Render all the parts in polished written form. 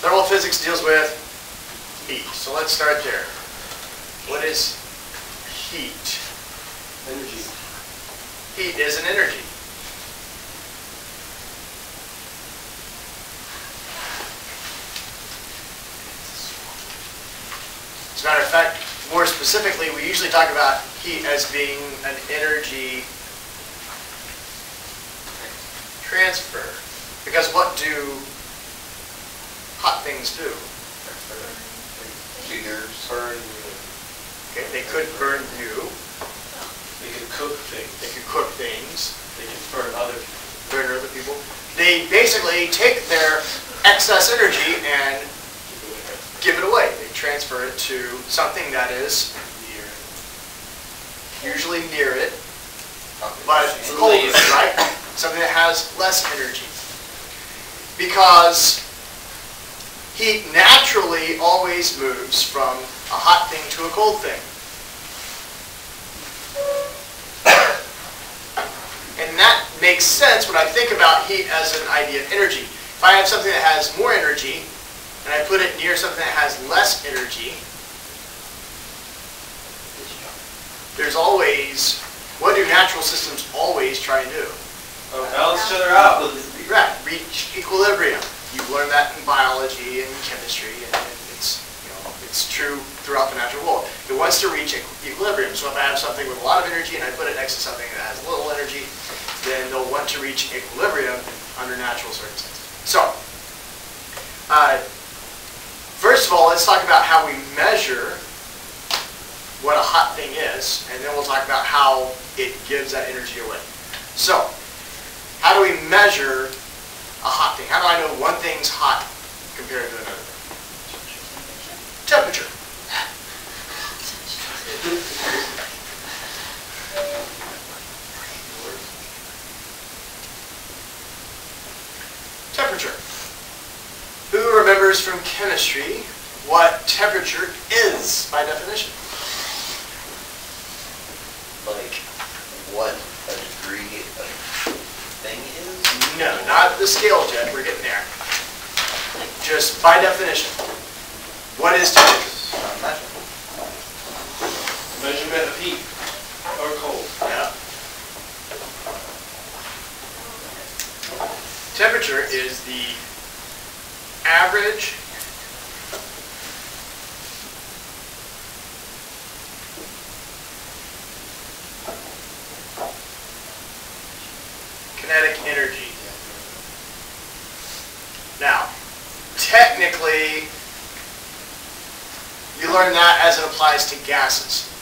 Thermal physics deals with heat. So let's start there. What is heat? Energy. Heat is an energy. As a matter of fact, more specifically, we usually talk about heat as being an energy transfer. Because what do hot things do? Burn. Okay, they could burn you. They can cook things. They could cook things. They can burn other people. They basically take their excess energy and give it away. They transfer it to something that is usually near it, but colder, right? Something that has less energy. Because heat naturally always moves from a hot thing to a cold thing. And that makes sense when I think about heat as an idea of energy. If I have something that has more energy, and I put it near something that has less energy, there's always, what do natural systems always try and do? Balance each other out. Right, reach equilibrium. You've learned that in biology and chemistry, and it's true throughout the natural world. It wants to reach equilibrium. So if I have something with a lot of energy and I put it next to something that has little energy, then they'll want to reach equilibrium under natural circumstances. So, first of all, let's talk about how we measure what a hot thing is, and then we'll talk about how it gives that energy away. So, how do we measure a hot thing? How do I know one thing's hot compared to another? Temperature. Temperature. Who remembers from chemistry what temperature is by definition? Like what a degree of thing is? No, not the scale jet. We're getting there. Just by definition. What is temperature? Measurement of heat or cold. Yeah. Temperature is the average kinetic energy. Now, technically, you learn that as it applies to gases.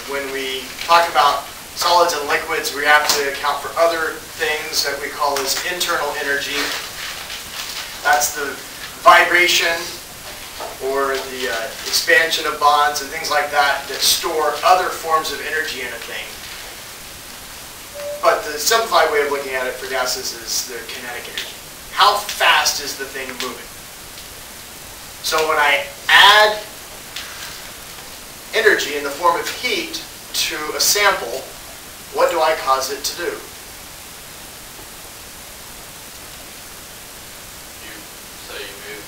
When we talk about solids and liquids, we have to account for other things that we call as internal energy. That's the vibration or the expansion of bonds and things like that that store other forms of energy in a thing. But the simplified way of looking at it for gases is their kinetic energy. How fast is the thing moving? So when I add energy in the form of heat to a sample, what do I cause it to do? You move.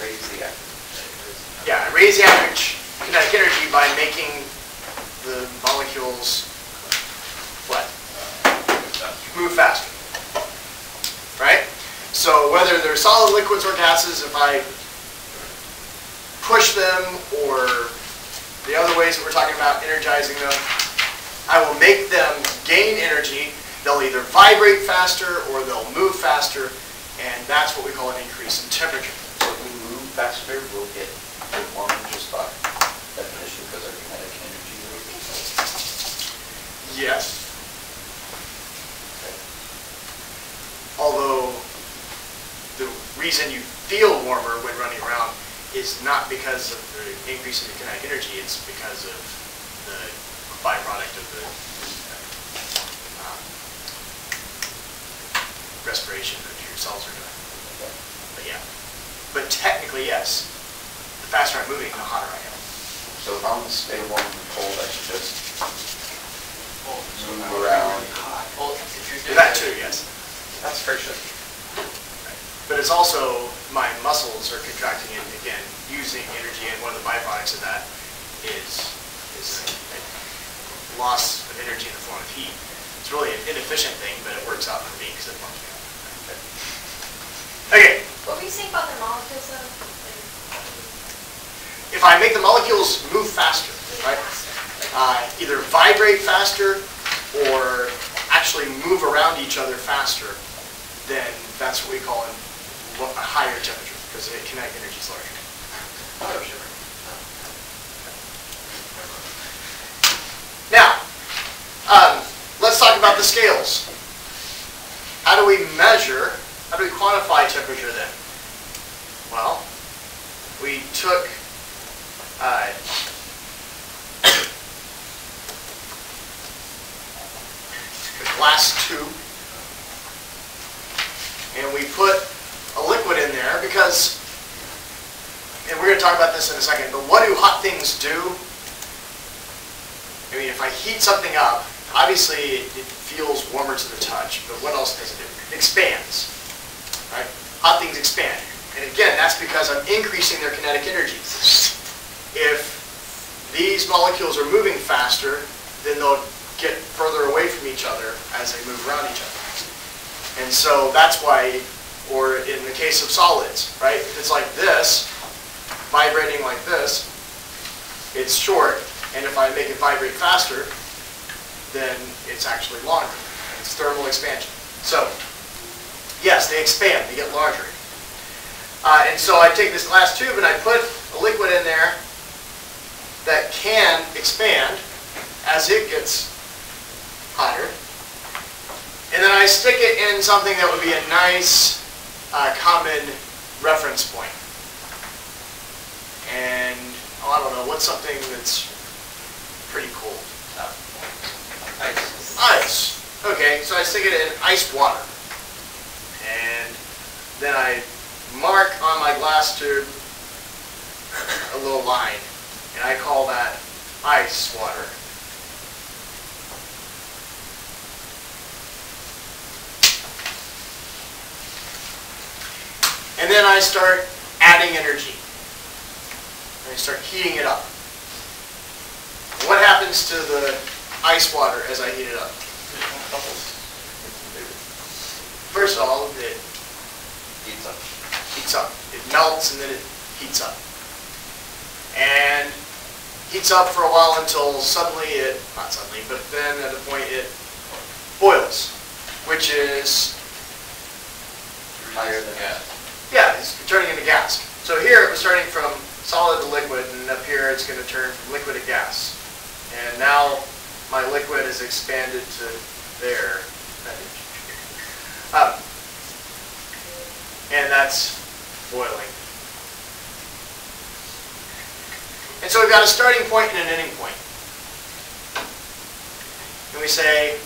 Raise the average. Yeah, I raise the average kinetic energy by making the molecules what? Move faster. Right? So whether they're solid, liquids, or gases, if I push them, or the other ways that we're talking about energizing them, I will make them gain energy. They'll either vibrate faster or they'll move faster, and that's what we call an increase in temperature. So if we move faster, we'll get warmer just by definition because our kinetic energy is. Yes. Although the reason you feel warmer when running around is not because of the increase in the kinetic energy, it's because of the byproduct of the respiration that your cells are doing. But yeah. But technically, yes. The faster I'm moving, the hotter I am. So if I'm going to stay warm and cold, I should just move around. Well, if you're That too, yes. That's friction. But but it's also my muscles are contracting and again using energy, and one of the byproducts of that is a loss of energy in the form of heat. It's really an inefficient thing, but it works out for me because it pumps me up. Okay. What were you saying about the molecules though? If I make the molecules move faster, right? Either vibrate faster or actually move around each other faster, then that's what we call a higher temperature, because the kinetic energy is larger. Now, let's talk about the scales. How do we measure, how do we quantify temperature then? Well, we took a glass tube and we put a liquid in there because, and we're going to talk about this in a second, but what do hot things do? I mean, if I heat something up, obviously it feels warmer to the touch, but what else does it do? It expands, right? Hot things expand. And again, that's because I'm increasing their kinetic energy. If these molecules are moving faster, then they'll get further away from each other as they move around each other. And so that's why, or in the case of solids, right? If it's like this, vibrating like this, it's short. And if I make it vibrate faster, then it's actually longer. It's thermal expansion. So, yes, they expand, they get larger. And so I take this glass tube and I put a liquid in there that can expand as it gets hotter. And then I stick it in something that would be a nice common reference point. And I don't know, what's something that's pretty cold? Ice. Ice. Okay, so I stick it in ice water. And then I mark on my glass tube a little line. And I call that ice water. And then I start adding energy. And I start heating it up. What happens to the ice water as I heat it up? First of all, it Heats up. heats up. It melts and then it heats up. And heats up for a while until suddenly it, not suddenly, but then at a point it boils, which is Higher than gas. yeah, it's turning into gas. So here it was turning from solid to liquid, and up here it's going to turn from liquid to gas. And now my liquid is expanded to there. And that's boiling. And so we've got a starting point and an ending point. And we say,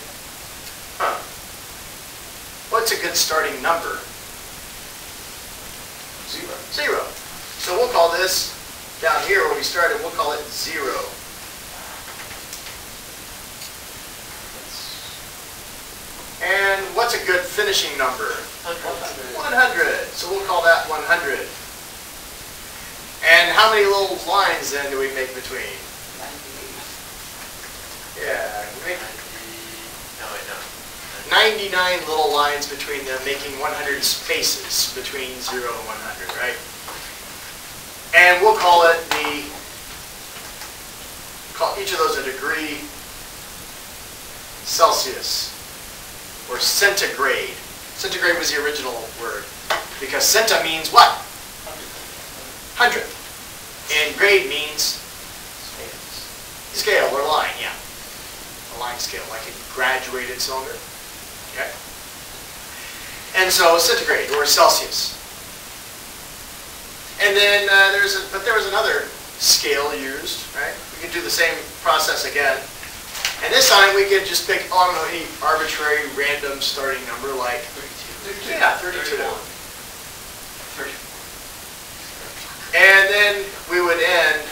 what's a good starting number? 0. 0. So we'll call this, down here where we started, we'll call it 0. And what's a good finishing number? 100. So we'll call that 100. And how many little lines then do we make between? 98. Yeah, we make No, I don't. 99 little lines between them, making 100 spaces between 0 and 100, right? And we'll call it call each of those a degree Celsius or centigrade. Centigrade was the original word because centa means what? 100. And grade means scale or line, yeah. A line scale, like a graduated cylinder. Okay. And so centigrade or Celsius. And then there was another scale used, right? We could do the same process again. And this time we could just pick, I don't know, any arbitrary random starting number like 32. Yeah, 32. 30. And then we would end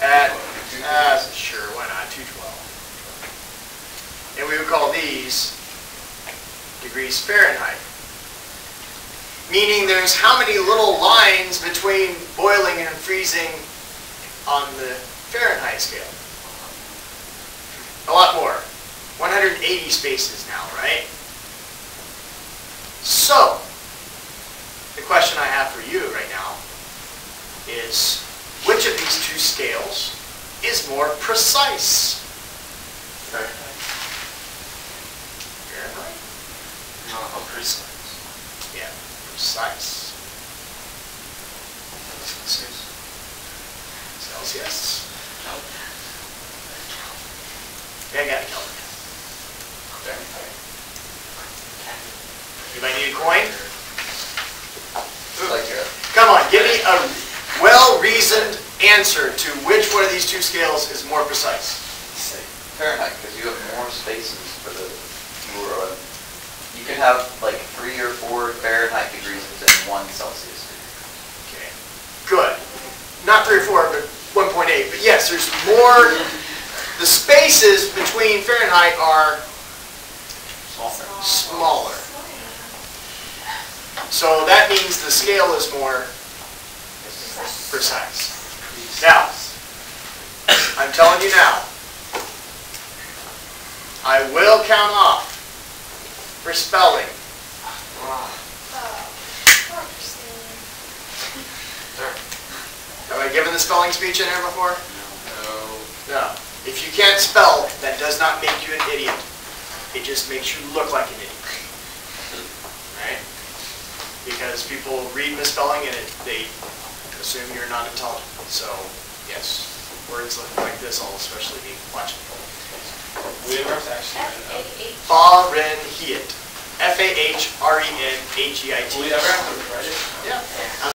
at, sure, why not, 212. And we would call these degrees Fahrenheit. meaning there's how many little lines between boiling and freezing on the Fahrenheit scale? A lot more. 180 spaces now, right? So, the question I have for you right now is, which of these two scales is more precise? Fahrenheit. Fahrenheit? No, how precise. Yeah, precise. Celsius. Celsius. No. Yeah, I got it covered. Fahrenheit. You might need a coin? It's like Come on, give me a well-reasoned answer to which one of these two scales is more precise. Fahrenheit, because you have more spaces for the fewer. You can have like 3 or 4 Fahrenheit degrees within 1 Celsius degree. Okay, good. Not 3 or 4, but 1.8. But yes, there's more. The spaces between Fahrenheit are smaller. So that means the scale is more precise. Now, I'm telling you now, I will count off for spelling. Have I given the spelling speech in here before? No. No. If you can't spell, that does not make you an idiot. It just makes you look like an idiot. Right? Because people read misspelling and they assume you're not intelligent. So, yes, words like this will especially be watching. We ever actually read it Fahrenheit. Fahrenheit. Will we ever have to write it?